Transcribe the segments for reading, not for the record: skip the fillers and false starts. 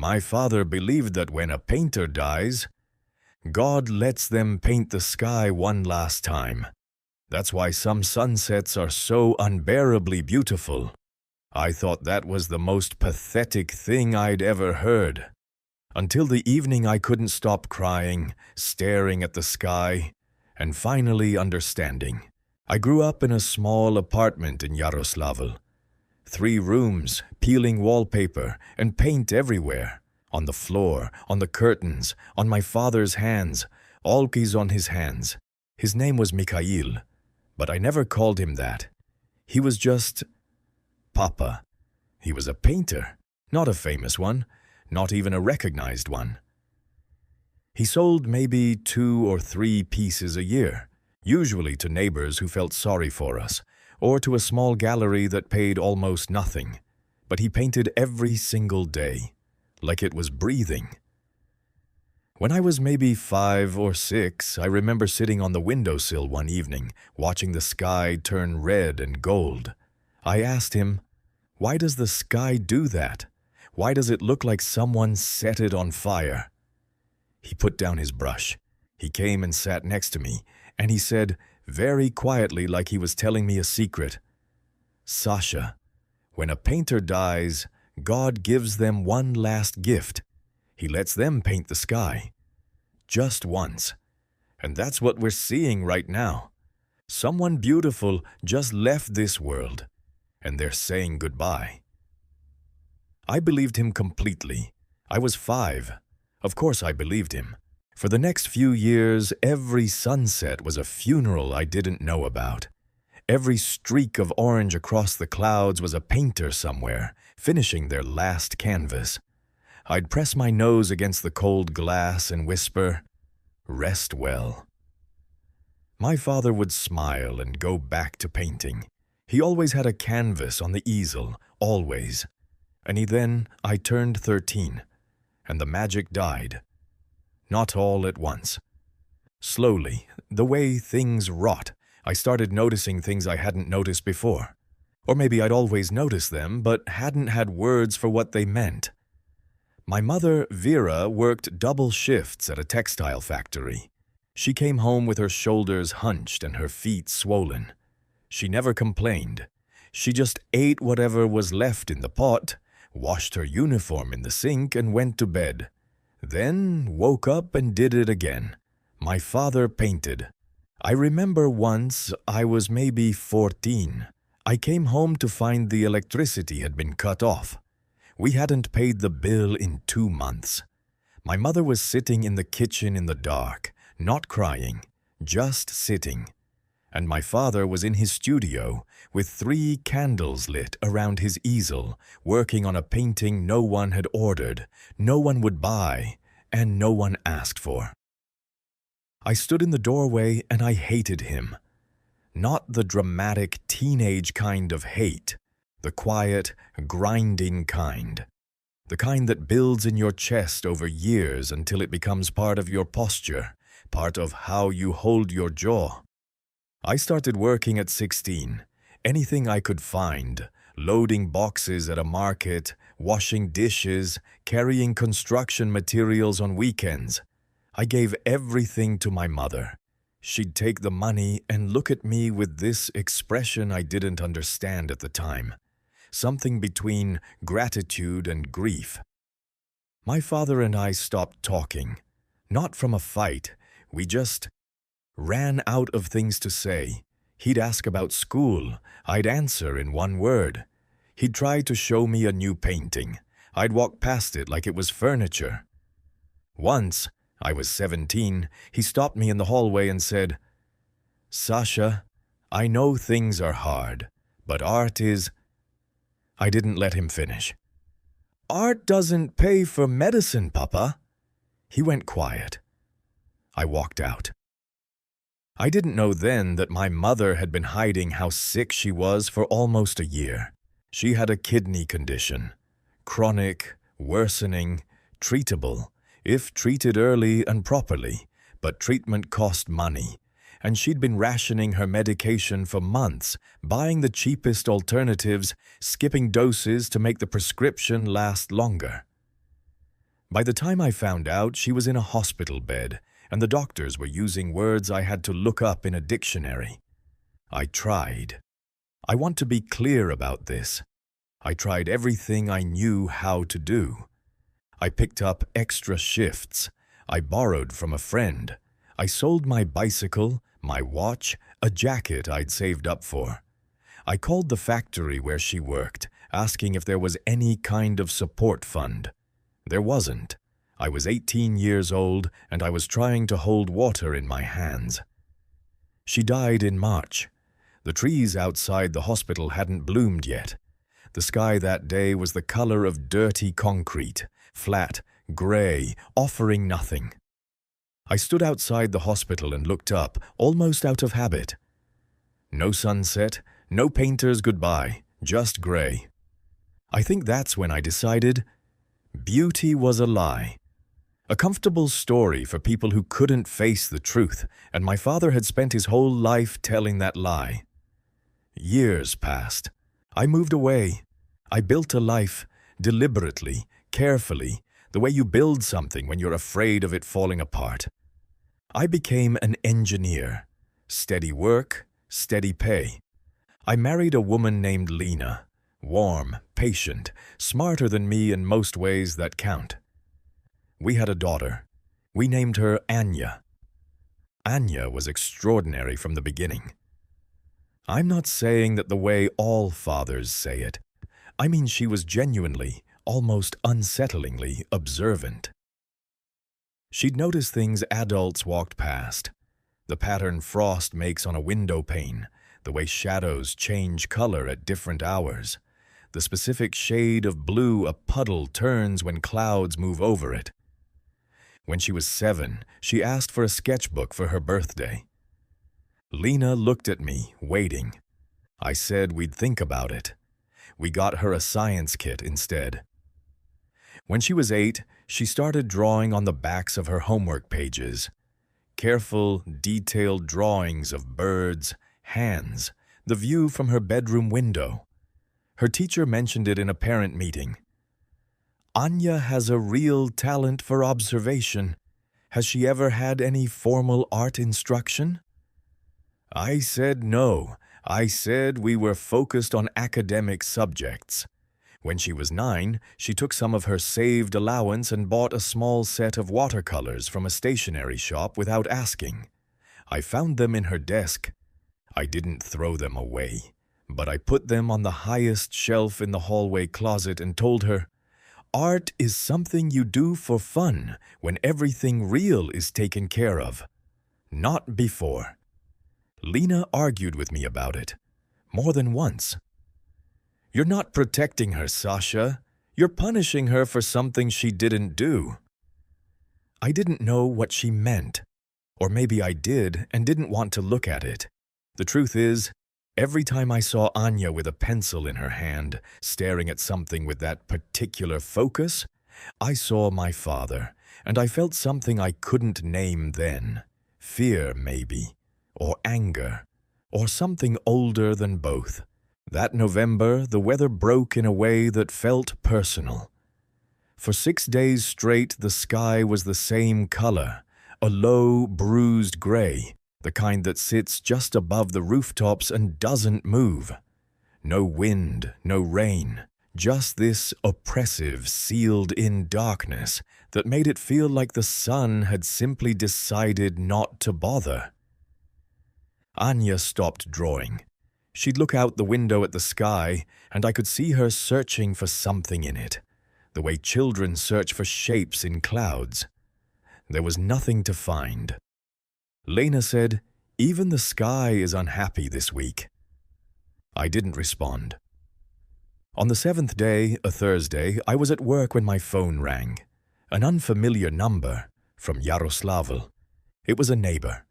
My father believed that when a painter dies, God lets them paint the sky one last time. That's why some sunsets are so unbearably beautiful. I thought that was the most pathetic thing I'd ever heard. Until the evening I couldn't stop crying, staring at the sky, and finally understanding. I grew up in a small apartment in Yaroslavl. 3 rooms, peeling wallpaper, and paint everywhere. On the floor, on the curtains, on my father's hands, always on his hands. His name was Mikhail, but I never called him that. He was just Papa. He was a painter, not a famous one, not even a recognized one. He sold maybe 2 or 3 pieces a year, usually to neighbors who felt sorry for us, or to a small gallery that paid almost nothing. But he painted every single day, like it was breathing. When I was maybe 5 or 6, I remember sitting on the windowsill one evening, watching the sky turn red and gold. I asked him, "Why does the sky do that? Why does it look like someone set it on fire?" He put down his brush. He came and sat next to me, and he said, very quietly like he was telling me a secret, "Sasha, when a painter dies, God gives them one last gift. He lets them paint the sky. Just once. And that's what we're seeing right now. Someone beautiful just left this world, and they're saying goodbye." I believed him completely. I was 5. Of course I believed him. For the next few years, every sunset was a funeral I didn't know about. Every streak of orange across the clouds was a painter somewhere, finishing their last canvas. I'd press my nose against the cold glass and whisper, "Rest well." My father would smile and go back to painting. He always had a canvas on the easel, always. And then I turned 13, and the magic died. Not all at once. Slowly, the way things rot, I started noticing things I hadn't noticed before. Or maybe I'd always noticed them, but hadn't had words for what they meant. My mother, Vera, worked double shifts at a textile factory. She came home with her shoulders hunched and her feet swollen. She never complained. She just ate whatever was left in the pot, washed her uniform in the sink, and went to bed. Then woke up and did it again. My father painted. I remember once I was maybe 14. I came home to find the electricity had been cut off. We hadn't paid the bill in 2 months. My mother was sitting in the kitchen in the dark, not crying, just sitting. And my father was in his studio with 3 candles lit around his easel, working on a painting no one had ordered, no one would buy, and no one asked for. I stood in the doorway and I hated him. Not the dramatic teenage kind of hate, the quiet, grinding kind. The kind that builds in your chest over years until it becomes part of your posture, part of how you hold your jaw. I started working at 16. Anything I could find, loading boxes at a market, washing dishes, carrying construction materials on weekends. I gave everything to my mother. She'd take the money and look at me with this expression I didn't understand at the time. Something between gratitude and grief. My father and I stopped talking. Not from a fight. We just ran out of things to say. He'd ask about school. I'd answer in one word. He'd try to show me a new painting. I'd walk past it like it was furniture. Once, I was 17, he stopped me in the hallway and said, "Sasha, I know things are hard, but art is—" I didn't let him finish. "Art doesn't pay for medicine, Papa." He went quiet. I walked out. I didn't know then that my mother had been hiding how sick she was for almost a year. She had a kidney condition. Chronic, worsening, treatable, if treated early and properly, but treatment cost money, and she'd been rationing her medication for months, buying the cheapest alternatives, skipping doses to make the prescription last longer. By the time I found out, she was in a hospital bed, and the doctors were using words I had to look up in a dictionary. I tried. I want to be clear about this. I tried everything I knew how to do. I picked up extra shifts. I borrowed from a friend. I sold my bicycle, my watch, a jacket I'd saved up for. I called the factory where she worked, asking if there was any kind of support fund. There wasn't. I was 18 years old, and I was trying to hold water in my hands. She died in March. The trees outside the hospital hadn't bloomed yet. The sky that day was the color of dirty concrete, flat, gray, offering nothing. I stood outside the hospital and looked up, almost out of habit. No sunset, no painter's goodbye, just gray. I think that's when I decided beauty was a lie. A comfortable story for people who couldn't face the truth, and my father had spent his whole life telling that lie. Years passed. I moved away. I built a life, deliberately, carefully, the way you build something when you're afraid of it falling apart. I became an engineer. Steady work, steady pay. I married a woman named Lena. Warm, patient, smarter than me in most ways that count. We had a daughter. We named her Anya. Anya was extraordinary from the beginning. I'm not saying that the way all fathers say it. I mean she was genuinely, almost unsettlingly observant. She'd notice things adults walked past. The pattern frost makes on a window pane, the way shadows change color at different hours, the specific shade of blue a puddle turns when clouds move over it. When she was 7, she asked for a sketchbook for her birthday. Lena looked at me, waiting. I said we'd think about it. We got her a science kit instead. When she was 8, she started drawing on the backs of her homework pages. Careful, detailed drawings of birds, hands, the view from her bedroom window. Her teacher mentioned it in a parent meeting. Anya has a real talent for observation. Has she ever had any formal art instruction? I said no. I said we were focused on academic subjects. When she was 9, she took some of her saved allowance and bought a small set of watercolors from a stationery shop without asking. I found them in her desk. I didn't throw them away, but I put them on the highest shelf in the hallway closet and told her, "Art is something you do for fun when everything real is taken care of. Not before." Lena argued with me about it, more than once. "You're not protecting her, Sasha. You're punishing her for something she didn't do." I didn't know what she meant. Or maybe I did and didn't want to look at it. The truth is, every time I saw Anya with a pencil in her hand, staring at something with that particular focus, I saw my father, and I felt something I couldn't name then. Fear, maybe. Or anger, or something older than both. That November, the weather broke in a way that felt personal. For 6 days straight, the sky was the same color, a low, bruised gray, the kind that sits just above the rooftops and doesn't move. No wind, no rain, just this oppressive, sealed-in darkness that made it feel like the sun had simply decided not to bother. Anya stopped drawing. She'd look out the window at the sky, and I could see her searching for something in it, the way children search for shapes in clouds. There was nothing to find. Lena said, "Even the sky is unhappy this week." I didn't respond. On the 7th day, a Thursday, I was at work when my phone rang. An unfamiliar number, from Yaroslavl. It was a neighbor.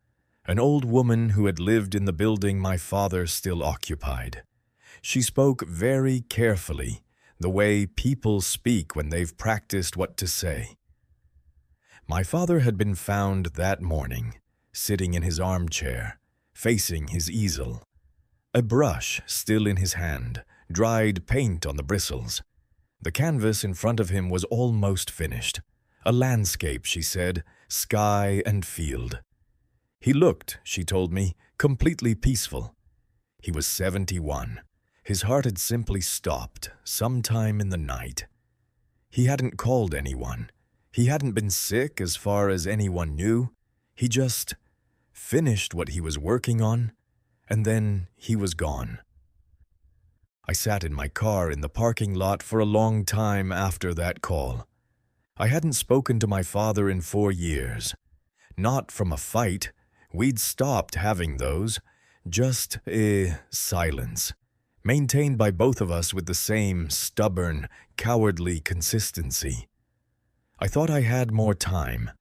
An old woman who had lived in the building my father still occupied. She spoke very carefully, the way people speak when they've practiced what to say. My father had been found that morning, sitting in his armchair, facing his easel. A brush still in his hand, dried paint on the bristles. The canvas in front of him was almost finished. A landscape, she said, sky and field. He looked, she told me, completely peaceful. He was 71. His heart had simply stopped sometime in the night. He hadn't called anyone. He hadn't been sick as far as anyone knew. He just finished what he was working on, and then he was gone. I sat in my car in the parking lot for a long time after that call. I hadn't spoken to my father in 4 years. Not from a fight. We'd stopped having those. Just silence, maintained by both of us with the same stubborn, cowardly consistency. I thought I had more time.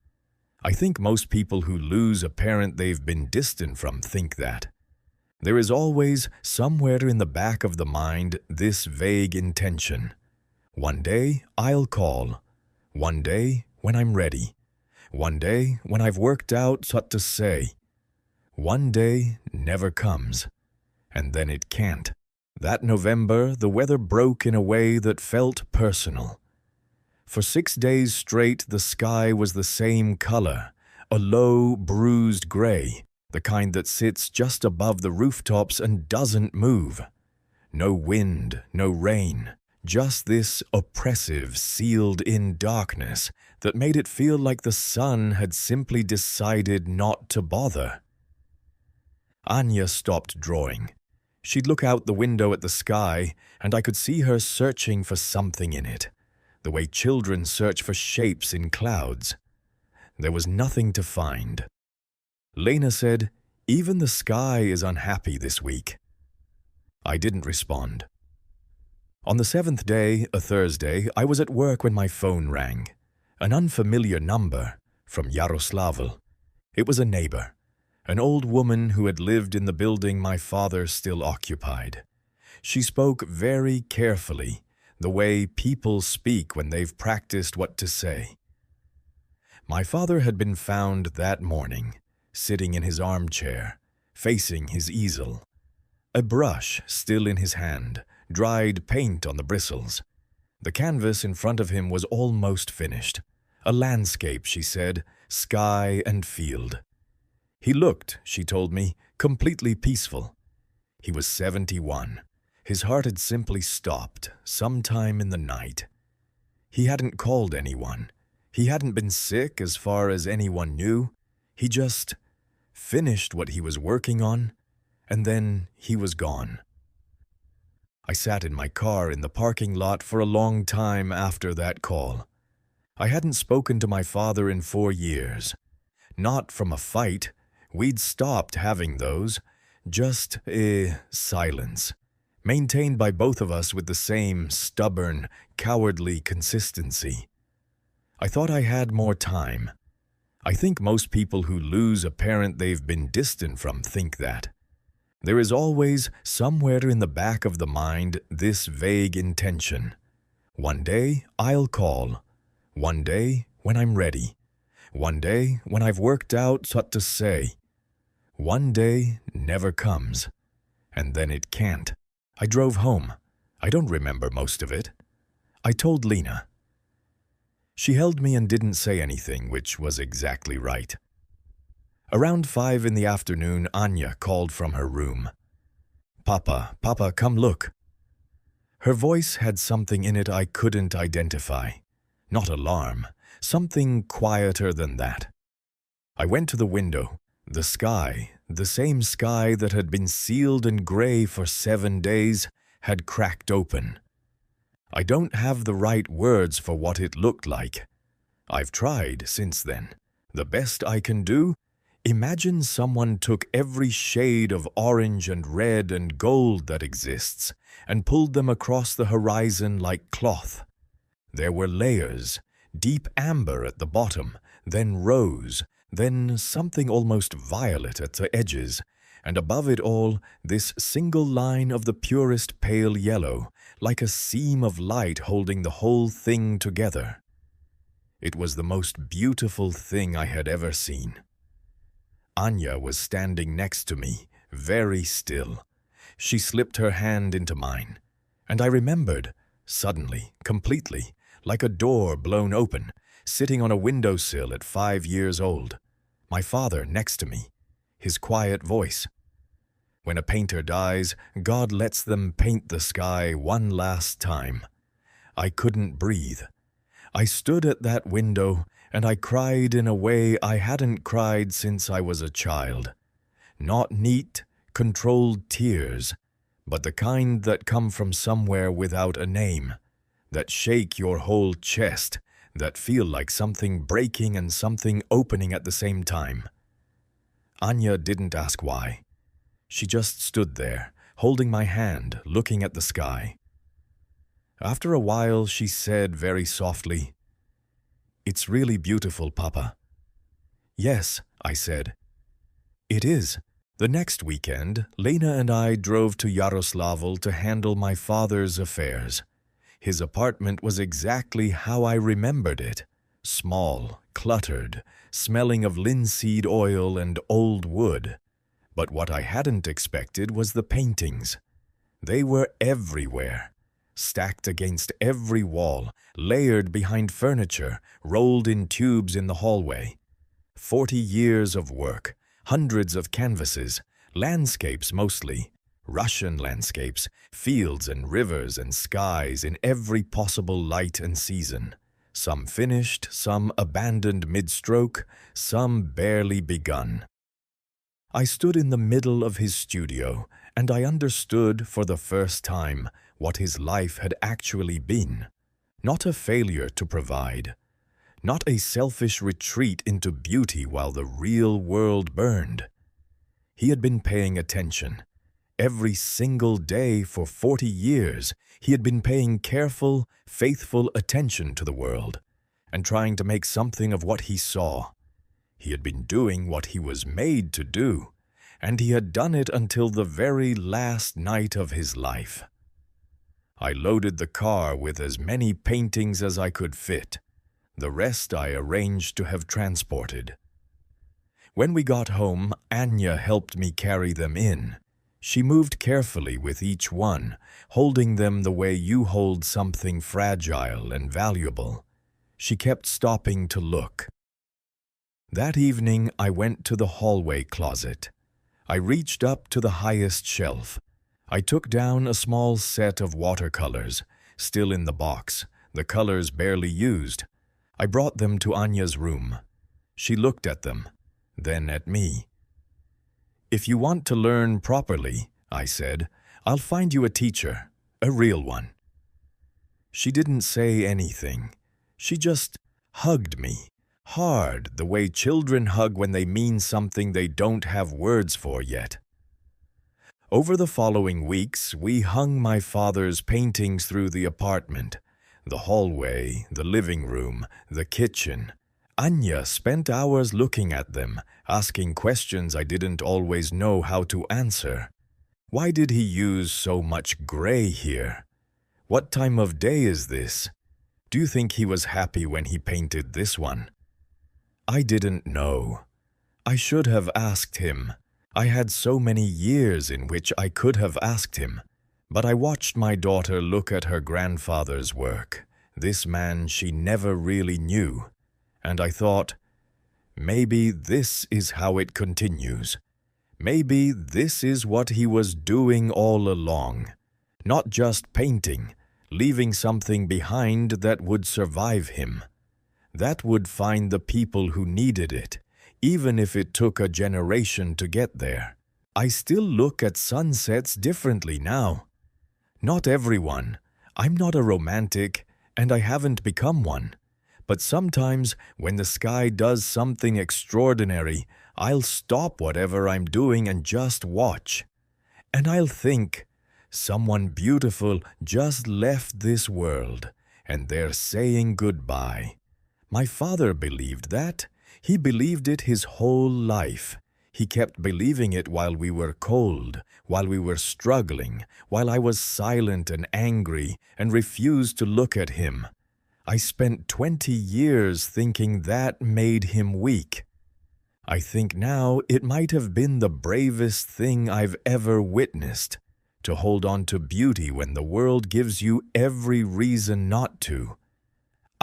I think most people who lose a parent they've been distant from think that. There is always, somewhere in the back of the mind, this vague intention. One day, I'll call. One day, when I'm ready. One day, when I've worked out what to say. One day never comes, and then it can't. That November, the weather broke in a way that felt personal. For 6 days straight, the sky was the same color, a low, bruised gray, the kind that sits just above the rooftops and doesn't move. No wind, no rain, just this oppressive, sealed-in darkness that made it feel like the sun had simply decided not to bother. Anya stopped drawing. She'd look out the window at the sky, and I could see her searching for something in it, the way children search for shapes in clouds. There was nothing to find. Lena said, "Even the sky is unhappy this week." I didn't respond. On the 7th day, a Thursday, I was at work when my phone rang. An unfamiliar number, from Yaroslavl. It was a neighbor. An old woman who had lived in the building my father still occupied. She spoke very carefully, the way people speak when they've practiced what to say. My father had been found that morning, sitting in his armchair, facing his easel. A brush still in his hand, dried paint on the bristles. The canvas in front of him was almost finished. A landscape, she said, sky and field. He looked, she told me, completely peaceful. He was 71. His heart had simply stopped sometime in the night. He hadn't called anyone. He hadn't been sick as far as anyone knew. He just finished what he was working on, and then he was gone. I sat in my car in the parking lot for a long time after that call. I hadn't spoken to my father in 4 years. Not from a fight. We'd stopped having those. Just silence, maintained by both of us with the same stubborn, cowardly consistency. I thought I had more time. I think most people who lose a parent they've been distant from think that. There is always, somewhere in the back of the mind, this vague intention. One day, I'll call. One day, when I'm ready. One day, when I've worked out what to say. One day never comes, and then it can't. I drove home. I don't remember most of it. I told Lena. She held me and didn't say anything, which was exactly right. Around 5 in the afternoon, Anya called from her room. "Papa, Papa, come look." Her voice had something in it I couldn't identify. Not alarm, something quieter than that. I went to the window. The sky, the same sky that had been sealed in gray for 7 days, had cracked open. I don't have the right words for what it looked like. I've tried since then. The best I can do? Imagine someone took every shade of orange and red and gold that exists and pulled them across the horizon like cloth. There were layers, deep amber at the bottom, then rose, then something almost violet at the edges, and above it all, this single line of the purest pale yellow, like a seam of light holding the whole thing together. It was the most beautiful thing I had ever seen. Anya was standing next to me, very still. She slipped her hand into mine, and I remembered, suddenly, completely, like a door blown open. sitting on a windowsill at 5 years old. My father next to me, his quiet voice. When a painter dies, God lets them paint the sky one last time. I couldn't breathe. I stood at that window and I cried in a way I hadn't cried since I was a child. Not neat, controlled tears, but the kind that come from somewhere without a name, that shake your whole chest, that feel like something breaking and something opening at the same time. Anya didn't ask why. She just stood there, holding my hand, looking at the sky. After a while, she said very softly, "It's really beautiful, Papa." "Yes," I said. "It is." The next weekend, Lena and I drove to Yaroslavl to handle my father's affairs. His apartment was exactly how I remembered it. Small, cluttered, smelling of linseed oil and old wood. But what I hadn't expected was the paintings. They were everywhere, stacked against every wall, layered behind furniture, rolled in tubes in the hallway. 40 years of work, hundreds of canvases, landscapes mostly, Russian landscapes, fields and rivers and skies in every possible light and season. Some finished, some abandoned mid-stroke, some barely begun. I stood in the middle of his studio, and I understood for the first time what his life had actually been. Not a failure to provide. Not a selfish retreat into beauty while the real world burned. He had been paying attention. Every single day for 40 years, he had been paying careful, faithful attention to the world, and trying to make something of what he saw. He had been doing what he was made to do, and he had done it until the very last night of his life. I loaded the car with as many paintings as I could fit. The rest I arranged to have transported. When we got home, Anya helped me carry them in. She moved carefully with each one, holding them the way you hold something fragile and valuable. She kept stopping to look. That evening, I went to the hallway closet. I reached up to the highest shelf. I took down a small set of watercolors, still in the box, the colors barely used. I brought them to Anya's room. She looked at them, then at me. "If you want to learn properly," I said, "I'll find you a teacher, a real one." She didn't say anything. She just hugged me. Hard, the way children hug when they mean something they don't have words for yet. Over the following weeks, we hung my father's paintings through the apartment, the hallway, the living room, the kitchen. Anya spent hours looking at them, asking questions I didn't always know how to answer. Why did he use so much gray here? What time of day is this? Do you think he was happy when he painted this one? I didn't know. I should have asked him. I had so many years in which I could have asked him. But I watched my daughter look at her grandfather's work, this man she never really knew, and I thought, maybe this is how it continues. Maybe this is what he was doing all along. Not just painting, leaving something behind that would survive him. That would find the people who needed it, even if it took a generation to get there. I still look at sunsets differently now. Not everyone. I'm not a romantic, and I haven't become one. But sometimes, when the sky does something extraordinary, I'll stop whatever I'm doing and just watch. And I'll think, someone beautiful just left this world, and they're saying goodbye. My father believed that. He believed it his whole life. He kept believing it while we were cold, while we were struggling, while I was silent and angry and refused to look at him. I spent 20 years thinking that made him weak. I think now it might have been the bravest thing I've ever witnessed, to hold on to beauty when the world gives you every reason not to.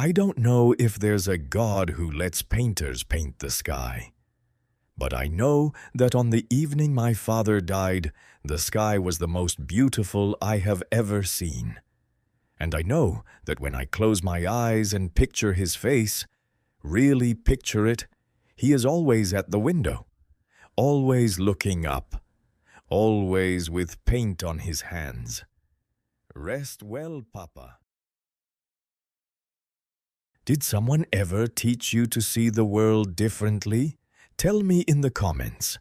I don't know if there's a God who lets painters paint the sky. But I know that on the evening my father died, the sky was the most beautiful I have ever seen. And I know that when I close my eyes and picture his face, really picture it, he is always at the window, always looking up, always with paint on his hands. Rest well, Papa. Did someone ever teach you to see the world differently? Tell me in the comments.